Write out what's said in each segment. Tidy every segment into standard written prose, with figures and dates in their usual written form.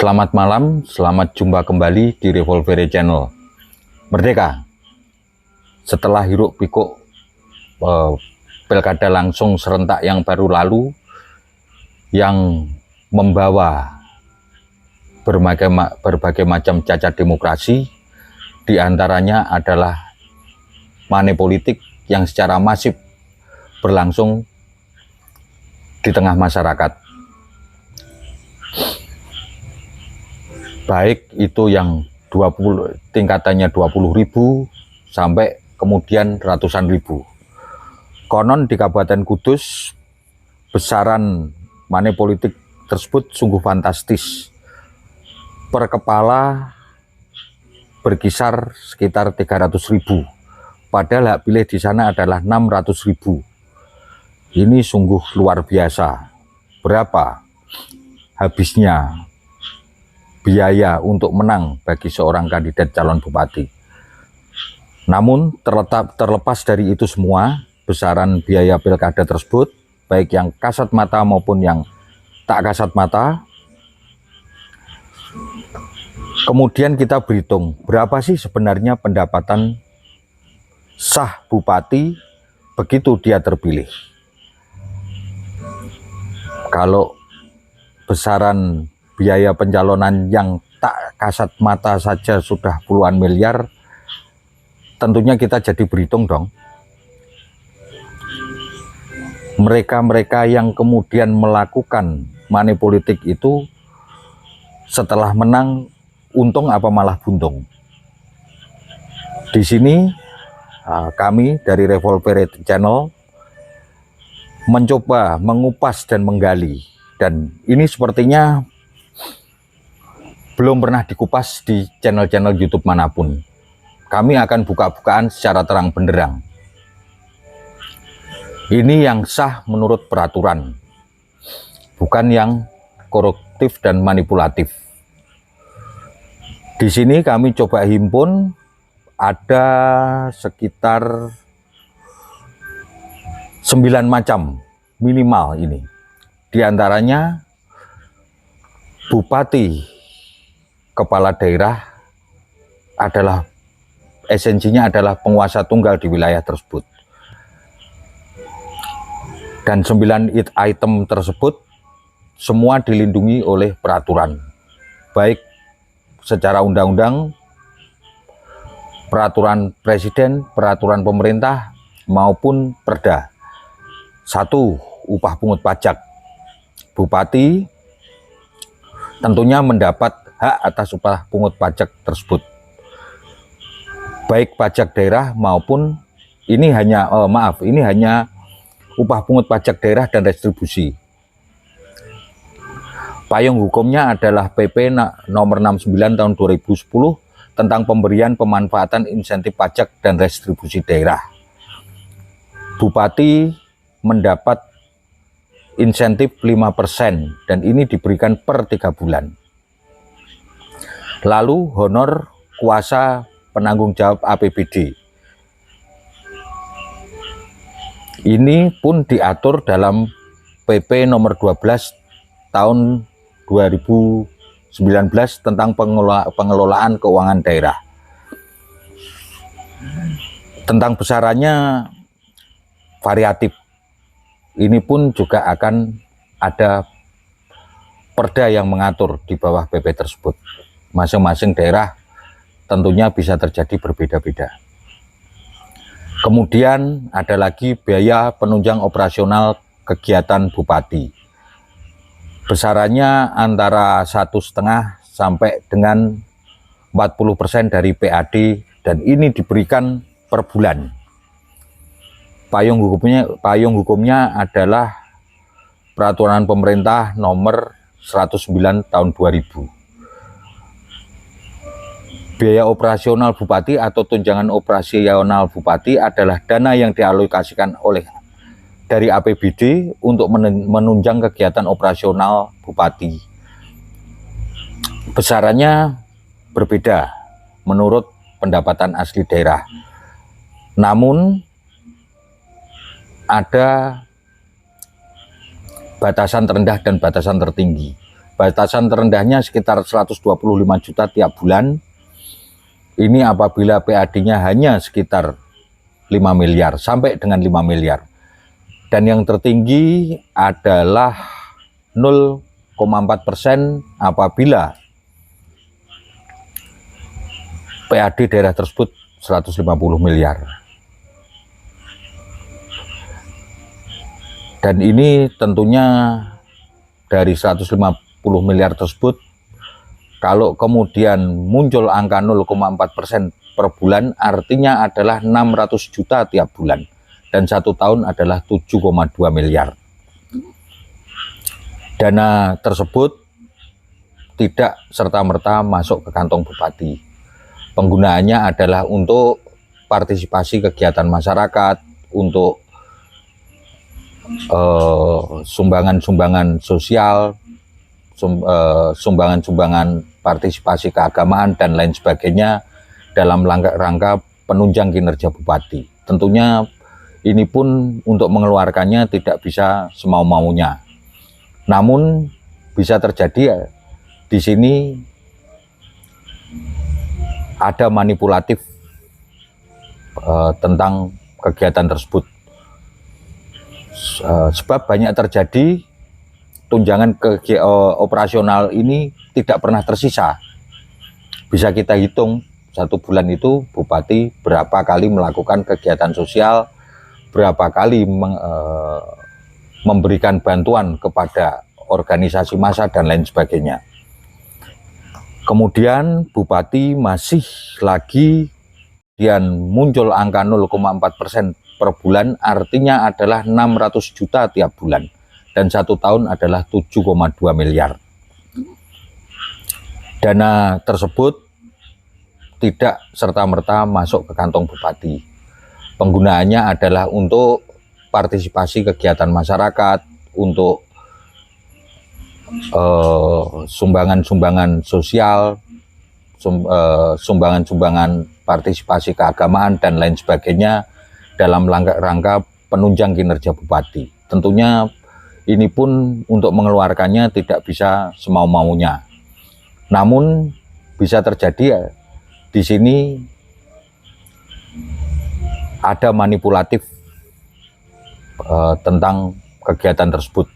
Selamat malam, selamat jumpa kembali di Revolvere Channel. Merdeka! Setelah hiruk pikuk pilkada langsung serentak yang baru lalu, yang membawa berbagai macam cacat demokrasi, diantaranya adalah money politik yang secara masif berlangsung di tengah masyarakat. Baik itu yang tingkatannya 20.000 sampai kemudian ratusan ribu. Konon di Kabupaten Kudus besaran money politik tersebut sungguh fantastis. Per kepala berkisar sekitar 300.000. Padahal hak pilih di sana adalah 600.000. Ini sungguh luar biasa. Berapa habisnya biaya untuk menang bagi seorang kandidat calon bupati? Namun terlepas dari itu semua, besaran biaya pilkada tersebut, baik yang kasat mata maupun yang tak kasat mata, kemudian kita berhitung berapa sih sebenarnya pendapatan sah bupati begitu dia terpilih. Kalau besaran biaya pencalonan yang tak kasat mata saja sudah puluhan miliar, tentunya kita jadi berhitung dong. Mereka-mereka yang kemudian melakukan money politik itu setelah menang untung apa malah buntung. Di sini kami dari Revolvere Channel mencoba mengupas dan menggali, dan ini sepertinya belum pernah dikupas di channel-channel YouTube manapun. Kami akan buka-bukaan secara terang benderang. Ini yang sah menurut peraturan, bukan yang koruptif dan manipulatif. Di sini kami coba himpun ada sekitar 9 macam minimal ini. Di antaranya bupati, kepala daerah adalah esensinya adalah penguasa tunggal di wilayah tersebut. Dan 9 item tersebut semua dilindungi oleh peraturan, baik secara undang-undang, peraturan presiden, peraturan pemerintah, maupun perda. 1. Upah pungut pajak. Bupati tentunya mendapat hak atas upah pungut pajak tersebut, baik pajak daerah maupun ini hanya upah pungut pajak daerah dan restribusi. Payung hukumnya adalah PP nomor 69 tahun 2010 tentang pemberian pemanfaatan insentif pajak dan restribusi daerah. Bupati mendapat insentif 5% dan ini diberikan per 3 bulan. Lalu honor kuasa penanggung jawab APBD. Ini pun diatur dalam PP nomor 12 tahun 2019 tentang pengelolaan keuangan daerah. Tentang besarannya variatif. Ini pun juga akan ada perda yang mengatur di bawah PP tersebut. Masing-masing daerah tentunya bisa terjadi berbeda-beda. Kemudian ada lagi biaya penunjang operasional kegiatan bupati. Besarannya antara 1,5 sampai dengan 40% dari PAD, dan ini diberikan per bulan. Payung hukumnya adalah peraturan pemerintah nomor 109 tahun 2000. Biaya operasional bupati atau tunjangan operasional bupati adalah dana yang dialokasikan dari APBD untuk menunjang kegiatan operasional bupati. Besarannya berbeda menurut pendapatan asli daerah. Namun ada batasan terendah dan batasan tertinggi. Batasan terendahnya sekitar 125 juta tiap bulan. Ini apabila PAD-nya hanya sekitar 5 miliar sampai dengan 5 miliar. Dan yang tertinggi adalah 0,4% apabila PAD daerah tersebut 150 miliar. Dan ini tentunya dari 150 miliar tersebut, kalau kemudian muncul angka 0,4% per bulan, artinya adalah 600 juta tiap bulan. Dan 1 tahun adalah 7,2 miliar. Dana tersebut tidak serta-merta masuk ke kantong bupati. Penggunaannya adalah untuk partisipasi kegiatan masyarakat, untuk sumbangan-sumbangan sosial, sumbangan-sumbangan partisipasi keagamaan, dan lain sebagainya dalam rangka penunjang kinerja bupati. Tentunya ini pun untuk mengeluarkannya tidak bisa semau-maunya. Namun bisa terjadi di sini ada manipulatif tentang kegiatan tersebut. Sebab banyak terjadi tunjangan operasional ini tidak pernah tersisa. Bisa kita hitung 1 bulan itu bupati berapa kali melakukan kegiatan sosial, berapa kali memberikan bantuan kepada organisasi massa dan lain sebagainya. Kemudian bupati masih lagi muncul angka 0,4% per bulan, artinya adalah 600 juta tiap bulan. Dan 1 tahun adalah 7,2 miliar. Dana tersebut tidak serta-merta masuk ke kantong bupati. Penggunaannya adalah untuk partisipasi kegiatan masyarakat, untuk sumbangan-sumbangan sosial, sumbangan-sumbangan partisipasi keagamaan, dan lain sebagainya dalam rangka penunjang kinerja bupati. Tentunya ini pun untuk mengeluarkannya tidak bisa semau-maunya. Namun bisa terjadi di sini ada manipulatif tentang kegiatan tersebut.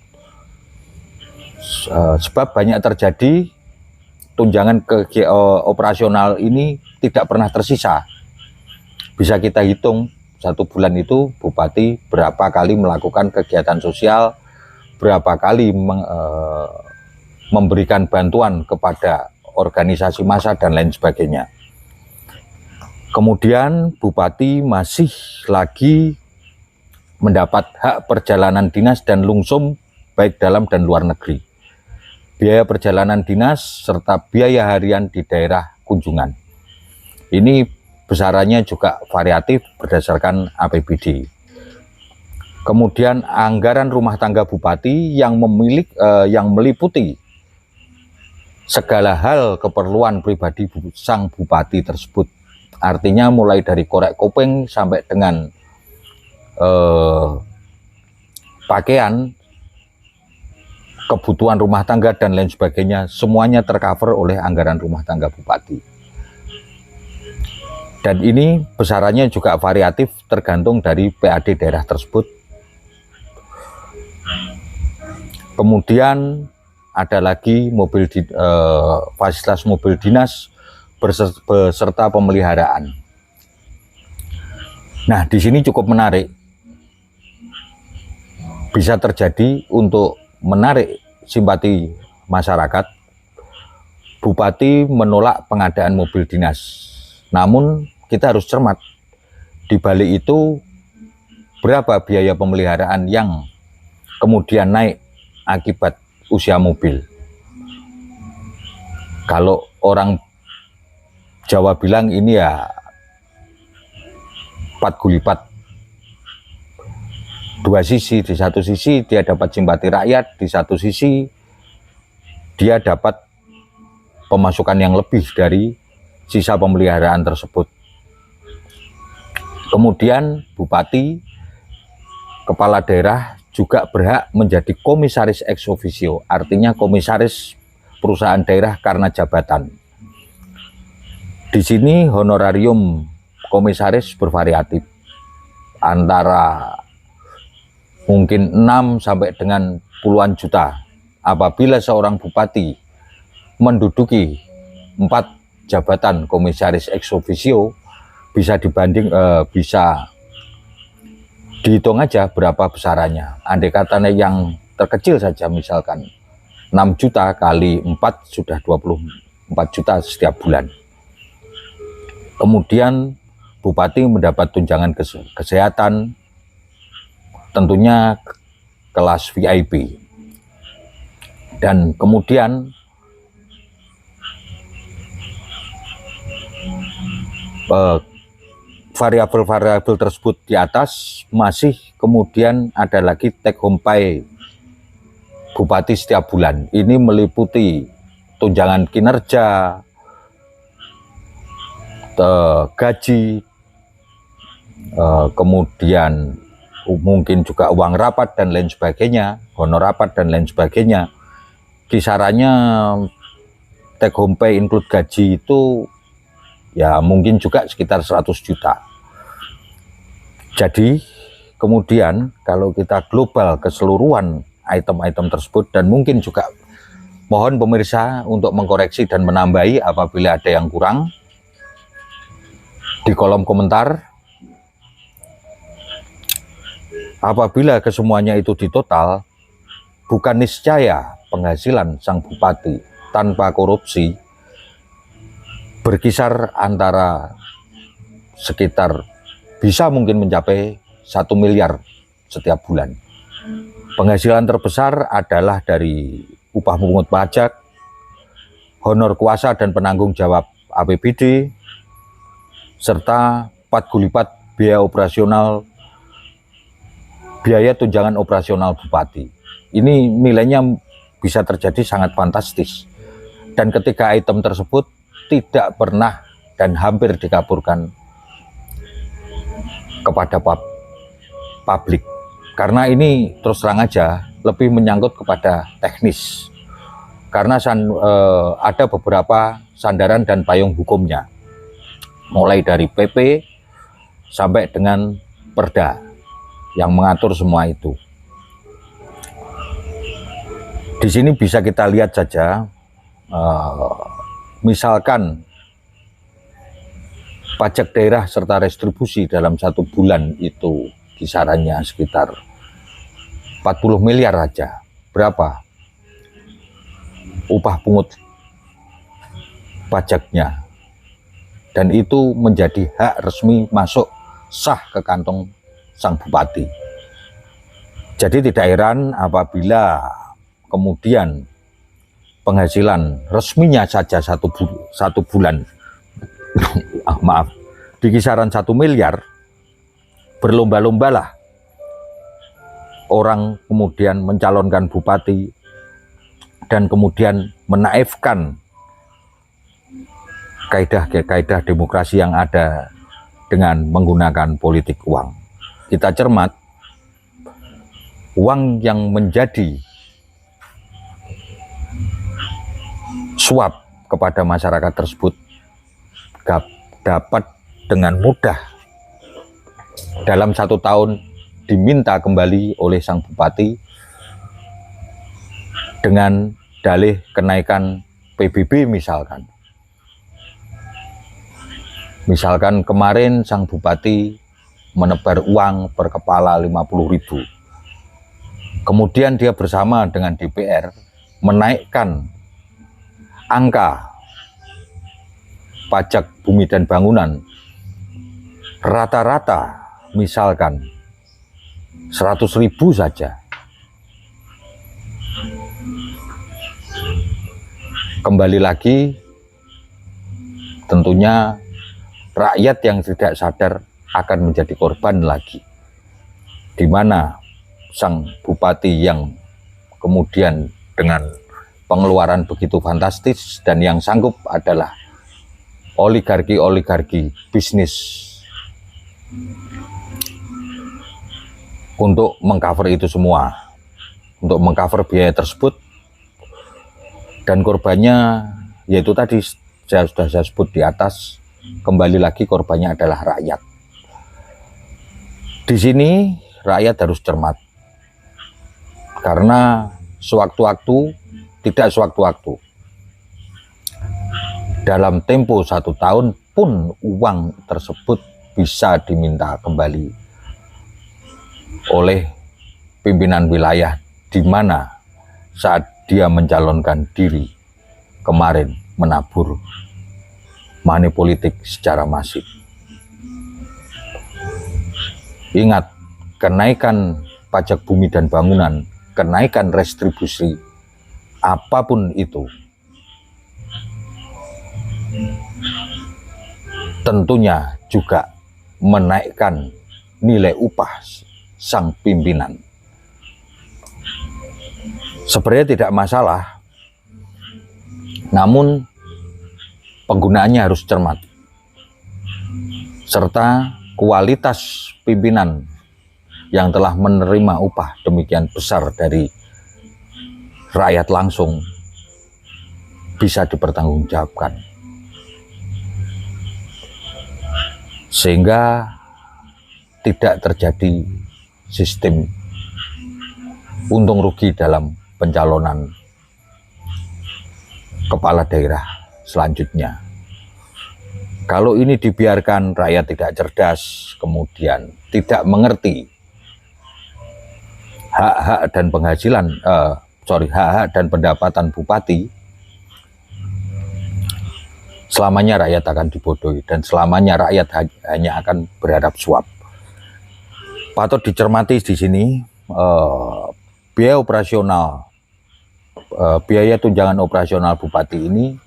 Sebab banyak terjadi tunjangan operasional ini tidak pernah tersisa. Bisa kita hitung 1 bulan itu bupati berapa kali melakukan kegiatan sosial, berapa kali memberikan bantuan kepada organisasi massa dan lain sebagainya. Kemudian bupati masih lagi mendapat hak perjalanan dinas dan lungsum baik dalam dan luar negeri, biaya perjalanan dinas serta biaya harian di daerah kunjungan. Ini besarannya juga variatif berdasarkan APBD. Kemudian anggaran rumah tangga bupati yang meliputi segala hal keperluan pribadi sang bupati tersebut. Artinya mulai dari korek kuping sampai dengan pakaian, kebutuhan rumah tangga dan lain sebagainya, semuanya tercover oleh anggaran rumah tangga bupati. Dan ini besarannya juga variatif tergantung dari PAD daerah tersebut. Kemudian ada lagi fasilitas mobil dinas beserta pemeliharaan. Nah, di sini cukup menarik. Bisa terjadi untuk menarik simpati masyarakat, bupati menolak pengadaan mobil dinas. Namun kita harus cermat, di balik itu berapa biaya pemeliharaan yang kemudian naik akibat usia mobil. Kalau orang Jawa bilang ini ya 4 gulipat. 2 sisi, di satu sisi dia dapat simpati rakyat, di satu sisi dia dapat pemasukan yang lebih dari sisa pemeliharaan tersebut. Kemudian bupati, kepala daerah juga berhak menjadi komisaris ex officio, artinya komisaris perusahaan daerah karena jabatan. Di sini honorarium komisaris bervariatif antara mungkin 6 sampai dengan puluhan juta. Apabila seorang bupati menduduki 4 jabatan komisaris ex officio, bisa bisa dihitung aja berapa besarannya. Andai katanya yang terkecil saja misalkan 6 juta kali 4 sudah 24 juta setiap bulan. Kemudian bupati mendapat tunjangan kesehatan, tentunya kelas VIP. Dan kemudian variabel-variabel tersebut di atas masih kemudian ada lagi take home pay bupati setiap bulan. Ini meliputi tunjangan kinerja, gaji, kemudian mungkin juga uang rapat dan lain sebagainya, honor rapat dan lain sebagainya. Kisarannya take home pay include gaji itu ya mungkin juga sekitar 100 juta. Jadi kemudian kalau kita global keseluruhan item-item tersebut, dan mungkin juga mohon pemirsa untuk mengkoreksi dan menambahi apabila ada yang kurang di kolom komentar. Apabila kesemuanya itu ditotal, bukan niscaya penghasilan sang bupati tanpa korupsi berkisar antara sekitar bisa mungkin mencapai 1 miliar setiap bulan. Penghasilan terbesar adalah dari upah pungut pajak, honor kuasa dan penanggung jawab APBD, serta 4 kali lipat biaya tunjangan operasional bupati. Ini nilainya bisa terjadi sangat fantastis. Dan ketiga item tersebut tidak pernah dan hampir dikabulkan kepada publik. Karena ini terus terang aja lebih menyangkut kepada teknis. Karena ada beberapa sandaran dan payung hukumnya. Mulai dari PP sampai dengan Perda yang mengatur semua itu. Di sini bisa kita lihat saja, misalkan pajak daerah serta restribusi dalam 1 bulan itu kisarannya sekitar 40 miliar aja. Berapa upah pungut pajaknya? Dan itu menjadi hak resmi masuk sah ke kantong sang bupati. Jadi tidak heran apabila kemudian penghasilan resminya saja satu bulan maaf, di kisaran 1 miliar, berlomba-lombalah orang kemudian mencalonkan bupati dan kemudian menaifkan kaidah-kaidah demokrasi yang ada dengan menggunakan politik uang. Kita cermat, uang yang menjadi suap kepada masyarakat tersebut dapat dengan mudah dalam 1 tahun diminta kembali oleh sang bupati dengan dalih kenaikan PBB misalkan. Misalkan kemarin sang bupati menebar uang per kepala 50.000. Kemudian dia bersama dengan DPR menaikkan angka pajak bumi dan bangunan rata-rata misalkan 100.000 saja. Kembali lagi, tentunya rakyat yang tidak sadar akan menjadi korban lagi, di mana sang bupati yang kemudian dengan pengeluaran begitu fantastis dan yang sanggup adalah oligarki bisnis untuk mengcover itu semua, untuk mengcover biaya tersebut. Dan korbannya yaitu tadi sudah saya sebut di atas, kembali lagi korbannya adalah rakyat. Di sini rakyat harus cermat, karena sewaktu-waktu, tidak sewaktu-waktu, dalam tempo 1 tahun pun uang tersebut bisa diminta kembali oleh pimpinan wilayah di mana saat dia mencalonkan diri kemarin menabur money politik secara masif. Ingat, kenaikan pajak bumi dan bangunan, kenaikan restribusi, apapun itu, tentunya juga menaikkan nilai upah sang pimpinan. Sebenarnya tidak masalah, namun penggunaannya harus cermat, serta kualitas pimpinan yang telah menerima upah demikian besar dari rakyat langsung bisa dipertanggungjawabkan, sehingga tidak terjadi sistem untung rugi dalam pencalonan kepala daerah selanjutnya. Kalau ini dibiarkan, rakyat tidak cerdas, kemudian tidak mengerti hak-hak dan penghasilan, hak-hak dan pendapatan bupati, selamanya rakyat akan dibodohi dan selamanya rakyat hanya akan berharap suap. Patut dicermati di sini, biaya operasional, biaya tunjangan operasional bupati ini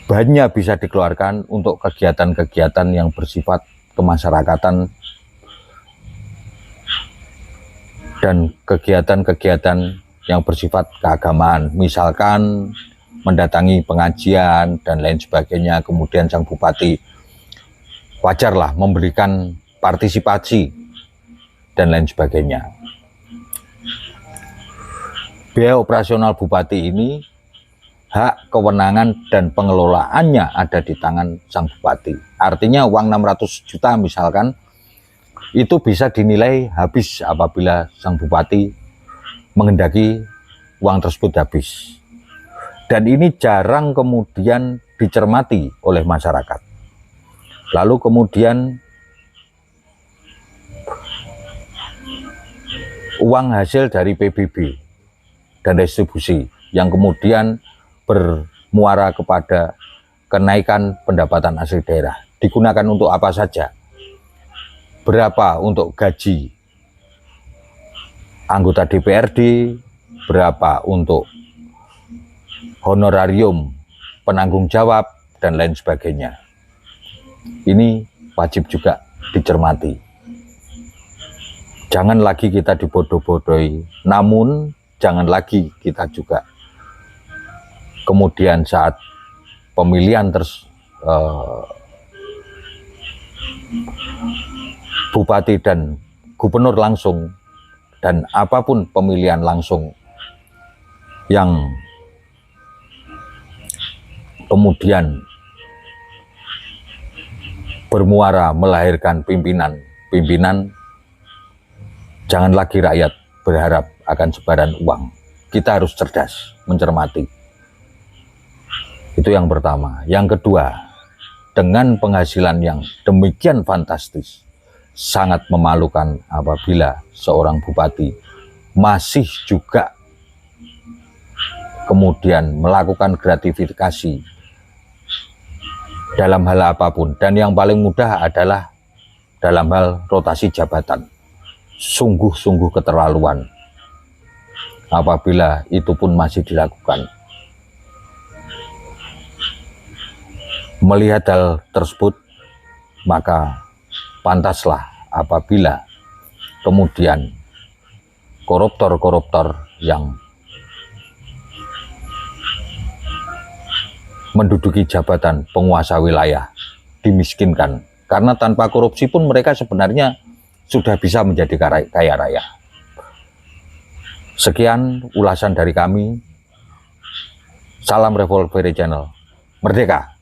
banyak bisa dikeluarkan untuk kegiatan-kegiatan yang bersifat kemasyarakatan dan kegiatan-kegiatan yang bersifat keagamaan, misalkan mendatangi pengajian dan lain sebagainya. Kemudian sang bupati wajarlah memberikan partisipasi dan lain sebagainya. Biaya operasional bupati ini, hak, kewenangan, dan pengelolaannya ada di tangan sang bupati. Artinya uang 600 juta misalkan, itu bisa dinilai habis apabila sang bupati menghendaki uang tersebut habis. Dan ini jarang kemudian dicermati oleh masyarakat. Lalu kemudian uang hasil dari PBB dan distribusi yang kemudian bermuara kepada kenaikan pendapatan asli daerah digunakan untuk apa saja? Berapa untuk gaji anggota DPRD, berapa untuk honorarium penanggung jawab dan lain sebagainya. Ini wajib juga dicermati. Jangan lagi kita dibodoh-bodohi, namun jangan lagi kita juga kemudian saat pemilihan bupati dan gubernur langsung dan apapun pemilihan langsung yang kemudian bermuara melahirkan pimpinan, jangan lagi rakyat berharap akan sebaran uang. Kita harus cerdas mencermati. Itu yang pertama. Yang kedua, dengan penghasilan yang demikian fantastis, sangat memalukan apabila seorang bupati masih juga kemudian melakukan gratifikasi dalam hal apapun. Dan yang paling mudah adalah dalam hal rotasi jabatan. Sungguh-sungguh keterlaluan apabila itu pun masih dilakukan. Melihat hal tersebut, maka pantaslah apabila kemudian koruptor-koruptor yang menduduki jabatan penguasa wilayah dimiskinkan. Karena tanpa korupsi pun mereka sebenarnya sudah bisa menjadi kaya raya. Sekian ulasan dari kami. Salam Revolveri Channel. Merdeka!